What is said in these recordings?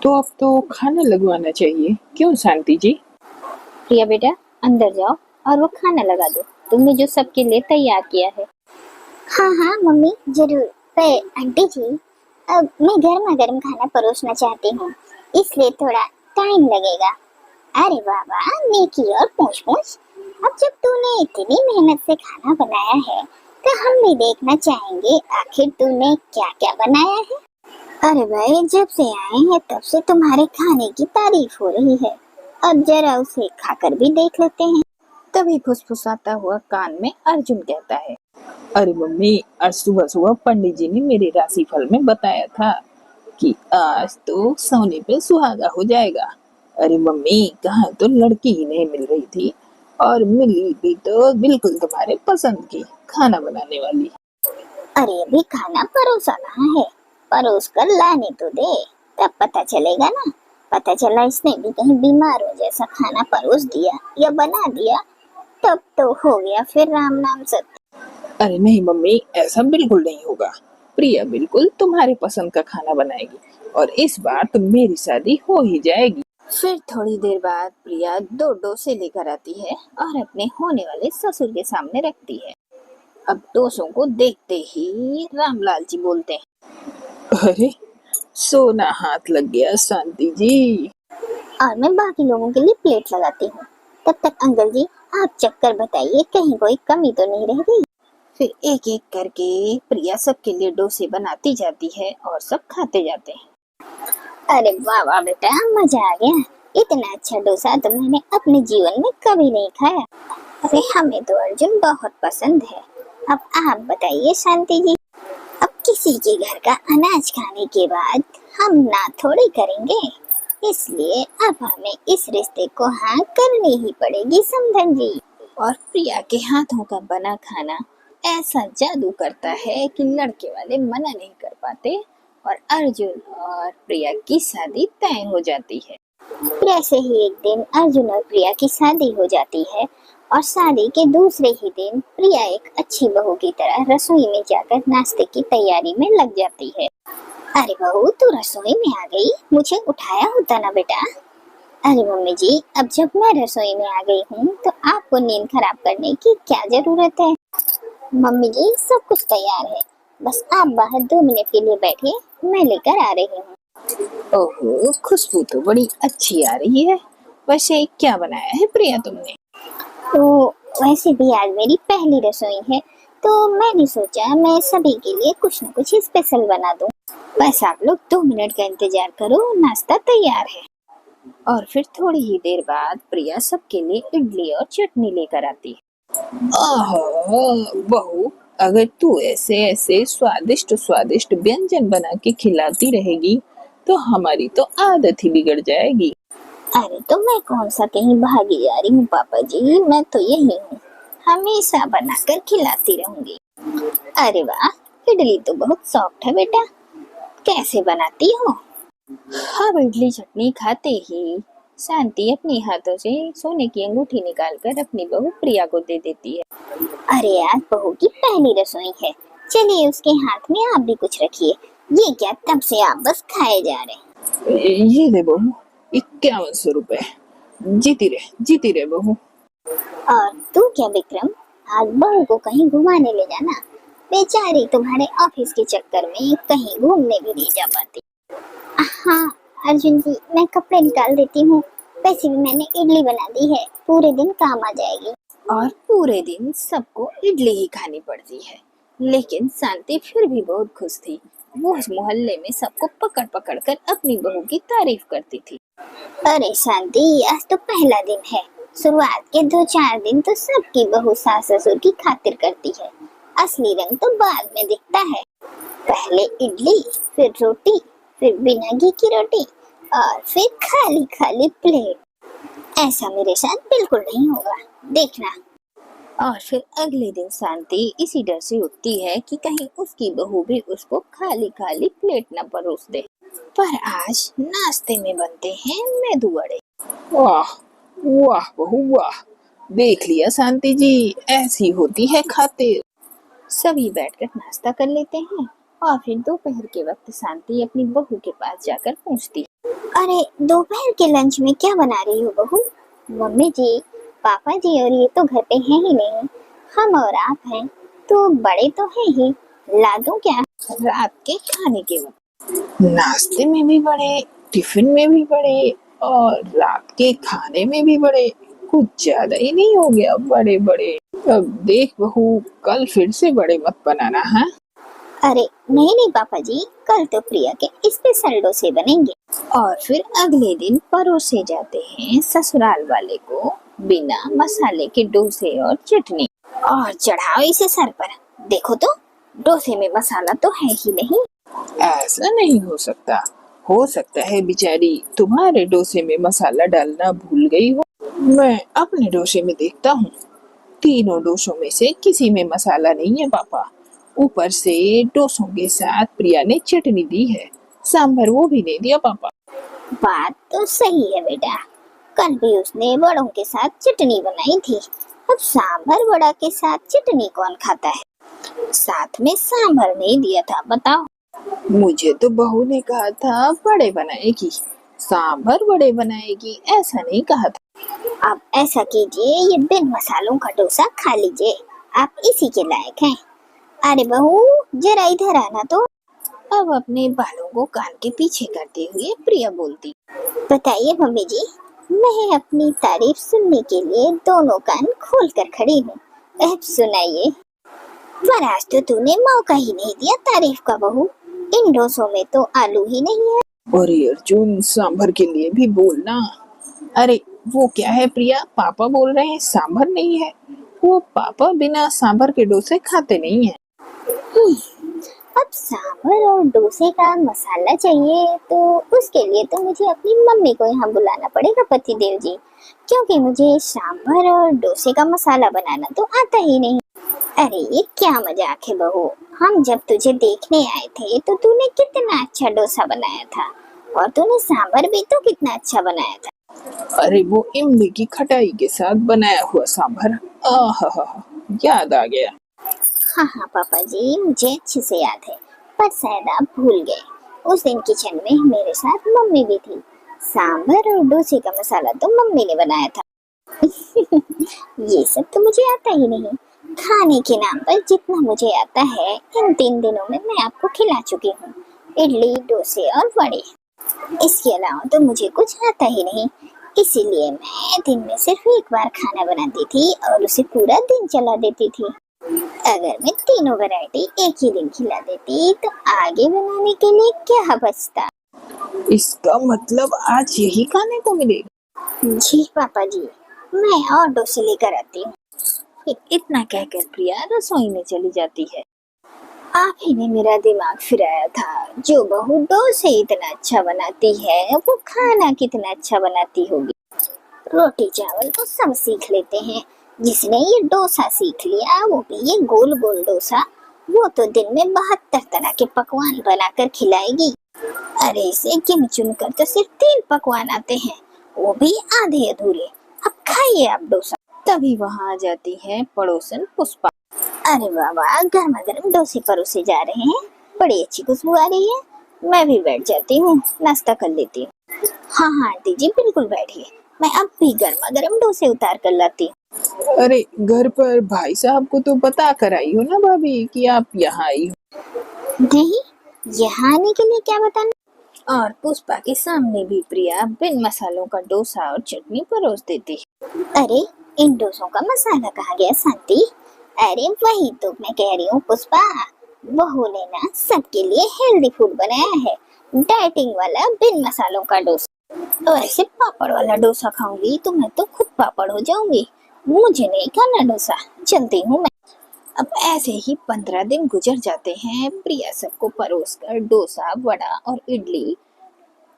तो अब तो खाना लगवाना चाहिए, क्यों शांति जी? प्रिया बेटा, अंदर जाओ और वो खाना लगा दो। तुमने जो सबके लिए तैयार किया है। हाँ हाँ मम्मी जरूर। पर आंटी जी, अब मैं गर्मा गर्म खाना परोसना चाहती हूँ, इसलिए थोड़ा टाइम लगेगा। अरे वाह वाह, नेकी और पूछ पूछ। अब जब तूने इतनी मेहनत से खाना बनाया है तो हम भी देखना चाहेंगे आखिर तूने क्या क्या बनाया है। अरे भाई, जब से आए हैं तब से तुम्हारे खाने की तारीफ हो रही है, अब जरा उसे खाकर भी देख लेते हैं। तभी फुसफुसाता हुआ कान में अर्जुन कहता है। अरे मम्मी, आज सुबह सुबह पंडित जी ने मेरे राशिफल में बताया था कि आज तो सोने पे सुहागा हो जाएगा। अरे मम्मी, कहाँ तो लड़की ही नहीं मिल रही थी, और मिली भी तो बिल्कुल तुम्हारे पसंद की, खाना बनाने वाली। अरे अभी खाना परोसा कहाँ है, परोस कर लाने तो दे, तब पता चलेगा ना। पता चला इसने भी कहीं बीमार हो जैसा खाना परोस दिया या बना दिया, तब तो हो गया फिर राम नाम सत्य। अरे नहीं मम्मी, ऐसा बिल्कुल नहीं होगा। प्रिया बिल्कुल तुम्हारे पसंद का खाना बनाएगी, और इस बार तो मेरी शादी हो ही जाएगी। फिर थोड़ी देर बाद प्रिया दो डोसे लेकर आती है और अपने होने वाले ससुर के सामने रखती है। अब डोसों को देखते ही रामलाल जी बोलते हैं। अरे, सोना हाथ लग गया शांति जी। और मैं बाकी लोगों के लिए प्लेट लगाती हूँ। तब तक अंकल जी आप चक्कर बताइए, कहीं कोई कमी तो नहीं रह गई। फिर एक एक करके प्रिया सबके लिए डोसे बनाती जाती है और सब खाते जाते हैं। अरे वाह वाह बेटा, मजा आ गया। इतना अच्छा डोसा तो मैंने अपने जीवन में कभी नहीं खाया। अरे हमें तो अर्जुन बहुत पसंद है। अब आप बताइए शांति जी, अब किसी के घर का अनाज खाने के बाद हम ना थोड़ी करेंगे, इसलिए अब हमें इस रिश्ते को हाँ करनी ही पड़ेगी समधन जी। और प्रिया के हाथों का बना खाना ऐसा जादू करता है कि लड़के वाले मना नहीं कर पाते और अर्जुन और प्रिया की शादी तय हो जाती है। वैसे ही एक दिन अर्जुन और प्रिया की शादी हो जाती है, और शादी के दूसरे ही दिन प्रिया एक अच्छी बहू की तरह रसोई में जाकर नाश्ते की तैयारी में लग जाती है। अरे बहू, तू रसोई में आ गई, मुझे उठाया होता ना बेटा। अरे मम्मी जी, अब जब मैं रसोई में आ गई हूँ तो आपको नींद खराब करने की क्या जरूरत है। मम्मी जी, सब कुछ तैयार है, बस आप बाहर 2 मिनट के लिए बैठिए, मैं लेकर आ रही हूँ। ओहो, खुशबू तो बड़ी अच्छी आ रही है। वैसे क्या बनाया है प्रिया तुमने? तो वैसे भी आज मेरी पहली रसोई है, तो मैंने सोचा मैं सभी के लिए कुछ न कुछ स्पेशल बना दूं। बस आप लोग 2 मिनट का इंतजार करो, नाश्ता तैयार है। और फिर थोड़ी ही देर बाद प्रिया सबके लिए इडली और चटनी लेकर आती है। आहा, बहू, अगर तू ऐसे ऐसे स्वादिष्ट स्वादिष्ट व्यंजन बना के खिलाती रहेगी तो हमारी तो आदत ही बिगड़ जाएगी। अरे तो मैं कौन सा कहीं भागी जा रही हूँ पापा जी, मैं तो यही हूँ, हमेशा बनाकर खिलाती रहूंगी। अरे वाह, इडली तो बहुत सॉफ्ट है बेटा, कैसे बनाती हो? अब इडली चटनी खाते ही शांति अपने हाथों से सोने की अंगूठी निकालकर अपनी बहू प्रिया को दे देती है। अरे यार, बहू की पहली रसोई है, चलिए उसके हाथ में आप भी कुछ रखिए। ये क्या, तब से आप बस खाए जा रहे। ये ले बहू, 5100 रुपए। जीती रहे बहू। और तू क्या विक्रम, आज बहू को कहीं घुमाने ले जाना, बेचारी तुम्हारे ऑफिस के चक्कर में कहीं घूमने भी नहीं जा पाती। हाँ अर्जुन जी, मैं कपड़े निकाल देती हूँ, वैसे भी मैंने इडली बना दी है, पूरे दिन काम आ जाएगी। और पूरे दिन सबको इडली ही खानी पड़ती है, लेकिन शांति फिर भी बहुत खुश थी। वो उस मोहल्ले में सबको पकड़ पकड़ कर अपनी बहू की तारीफ करती थी। अरे शांति, आज तो पहला दिन है, शुरुआत के 2-4 दिन तो सबकी बहू सास ससुर की खातिर करती है, असली रंग तो बाद में दिखता है। पहले इडली, फिर रोटी, फिर बिना घी की रोटी, और फिर खाली खाली प्लेट। ऐसा मेरे साथ बिल्कुल नहीं होगा, देखना। और फिर अगले दिन शांति इसी डर से उठती है कि कहीं उसकी बहू भी उसको खाली खाली प्लेट न परोस दे। पर आज नाश्ते में बनते हैं मेदू वड़े। वाह वाह बहू वाह, देख लिया शांति जी, ऐसी होती है खातिर। सभी बैठकर नाश्ता कर लेते हैं और फिर दोपहर के वक्त शांति अपनी बहू के पास जाकर पूछती है। अरे दोपहर के लंच में क्या बना रही हो बहू? मम्मी जी, पापा जी और ये तो घर पे हैं ही नहीं। हम और आप हैं तो बड़े तो हैं ही। ला दूं क्या? रात के खाने के वक्त नाश्ते में भी बड़े, टिफिन में भी बड़े और रात के खाने में भी बड़े। कुछ ज्यादा ही नहीं हो गया बड़े बड़े? अब देख बहू, कल फिर से बड़े मत बनाना है। अरे नहीं नहीं पापा जी, कल तो प्रिया के स्पेशल डोसे बनेंगे। और फिर अगले दिन परोसे जाते हैं ससुराल वाले को बिना मसाले के डोसे और चटनी। और चढ़ाओ इसे सर पर। देखो तो, डोसे में मसाला तो है ही नहीं। ऐसा नहीं हो सकता है बेचारी तुम्हारे डोसे में मसाला डालना भूल गई हो। मैं अपने डोसे में देखता हूँ, तीनों डोसों में से किसी में मसाला नहीं है पापा। ऊपर से डोसों के साथ प्रिया ने चटनी दी है, सांभर वो भी नहीं दिया पापा। बात तो सही है बेटा, कल भी उसने वड़ों के साथ चटनी बनाई थी। अब सांभर वड़ा के साथ चटनी कौन खाता है? साथ में सांभर नहीं दिया था, बताओ। मुझे तो बहू ने कहा था बड़े बनाएगी, सांभर बड़े बनाएगी, ऐसा नहीं कहा था। अब ऐसा कीजिए, ये बिन मसालों का डोसा खा लीजिए, आप इसी के लायक हैं। अरे बहू, जरा इधर आना तो। अब अपने बालों को कान के पीछे करते हुए प्रिया बोलती। बताइए मम्मी जी, मैं अपनी तारीफ सुनने के लिए दोनों कान खोल कर खड़ी हूँ। अब सुनाइए। पर आज तो तूने मौका ही नहीं दिया तारीफ का बहू। इन डोसों में तो आलू ही नहीं है। अरे अर्जुन, सांभर के लिए भी बोलना। अरे वो क्या है प्रिया, पापा बोल रहे हैं सांभर नहीं है। वो पापा बिना सांभर के डोसे खाते नहीं है। अब सांभर और डोसे का मसाला चाहिए तो उसके लिए तो मुझे अपनी मम्मी को यहाँ बुलाना पड़ेगा पतिदेव जी, क्योंकि मुझे सांभर और डोसे का मसाला बनाना तो आता ही नहीं। अरे ये क्या मजाक है बहू, हम जब तुझे देखने आए थे तो तूने कितना अच्छा डोसा बनाया था, और तूने सांभर भी तो कितना अच्छा बनाया था। अरे वो इमली की खटाई के साथ बनाया हुआ सांभर, आहा, याद आ गया। हाँ हाँ पापा जी, मुझे अच्छे से याद है, पर शायद आप भूल गए। उस दिन किचन में मेरे साथ मम्मी भी थी। सांभर और डोसे का मसाला तो मम्मी ने बनाया था। ये सब तो मुझे आता ही नहीं। खाने के नाम पर जितना मुझे आता है इन 3 दिनों में मैं आपको खिला चुकी हूँ। इडली, डोसे और वड़े। इसके अलावा तो मुझे कुछ आता ही नहीं। इसीलिए मैं दिन में सिर्फ एक बार खाना बनाती थी और उसे पूरा दिन चला देती थी। अगर मैं तीनों वैरायटी एक ही दिन खिला देती तो आगे बनाने के लिए क्या बचता। इसका मतलब आज यही खाने को मिलेगा। जी पापा जी, मैं और डोसे लेकर आती हूँ। फिर इतना कहकर प्रिया रसोई में चली जाती है। आप ही ने मेरा दिमाग फिराया था। जो बहू डोसे इतना अच्छा बनाती है वो खाना कितना अच्छा बनाती होगी। रोटी चावल तो सब सीख लेते हैं, जिसने ये डोसा सीख लिया, वो भी ये गोल गोल डोसा, वो तो दिन में 72 तरह के पकवान बनाकर खिलाएगी। अरे इसे गिन चुन कर तो सिर्फ 3 पकवान आते हैं, वो भी आधे अधूरे। अब खाइए आप डोसा। तभी वहां आ जाती है पड़ोसन पुष्पा। अरे बाबा, गर्मा गर्म डोसे परोसे जा रहे हैं, बड़ी अच्छी खुशबू आ रही है। मैं भी बैठ जाती हूँ, नाश्ता कर लेती हूँ। हाँ हाँ आंटी जी, बिल्कुल बैठिए, मैं अब भी गर्मा गर्म डोसे उतार कर लाती हूँ। अरे घर पर भाई साहब को तो बता कर आई हो ना भाभी कि आप यहाँ आई हो। नहीं, यहाँ आने के लिए क्या बताना। और पुष्पा के सामने भी प्रिया बिन मसालों का डोसा और चटनी परोस देती है। अरे इन डोसों का मसाला कहाँ गया शांति? अरे वही तो मैं कह रही हूँ पुष्पा, बहू ने ना सबके लिए हेल्दी फूड बनाया है, डाइटिंग वाला बिन मसालों का डोसा। और ऐसे पापड़ वाला डोसा खाऊंगी तो मैं तो खुद पापड़ हो जाऊंगी। मुझे नहीं खाना डोसा, चलती हूँ मैं। अब ऐसे ही 15 दिन गुजर जाते हैं। प्रिया सबको परोस कर डोसा, वड़ा और इडली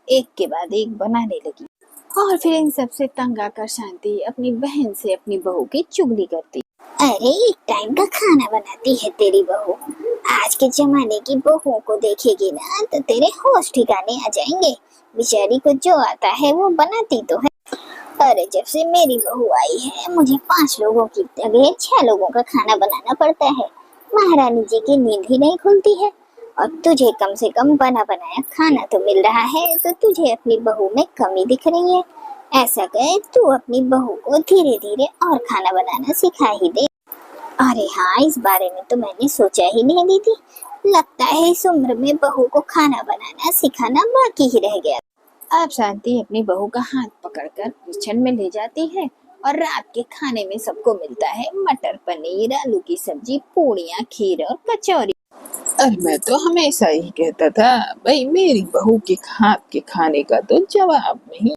एक के बाद एक बनाने लगी। और फिर इन सब से तंग आकर शांति अपनी बहन से अपनी बहू की चुगली करती। अरे एक टाइम का खाना बनाती है तेरी बहू। आज के जमाने की बहुओं को देखेगी ना तो तेरे होश ठिकाने आ जाएंगे। बेचारी को जो आता है वो बनाती तो है। अरे जब से मेरी बहू आई है मुझे 5 लोगों की जगह 6 लोगों का खाना बनाना पड़ता है। महारानी जी की नींद ही नहीं खुलती है। और तुझे कम से कम बना बनाया खाना तो मिल रहा है, तो तुझे अपनी बहू में कमी दिख रही है। ऐसा कर तू अपनी बहू को धीरे धीरे और खाना बनाना सिखा ही दे। अरे हाँ, इस बारे में तो मैंने सोचा ही नहीं दीदी। लगता है इस उम्र में बहू को खाना बनाना सिखाना बाकी ही रह गया। अब शांति अपनी बहू का हाथ पकड़कर किचन में ले जाती है और रात के खाने में सबको मिलता है मटर पनीर, आलू की सब्जी, पूड़ियाँ, खीर और कचौरी। अरे मैं तो हमेशा ही कहता था भाई मेरी बहू के हाथ के खाने का तो जवाब नहीं।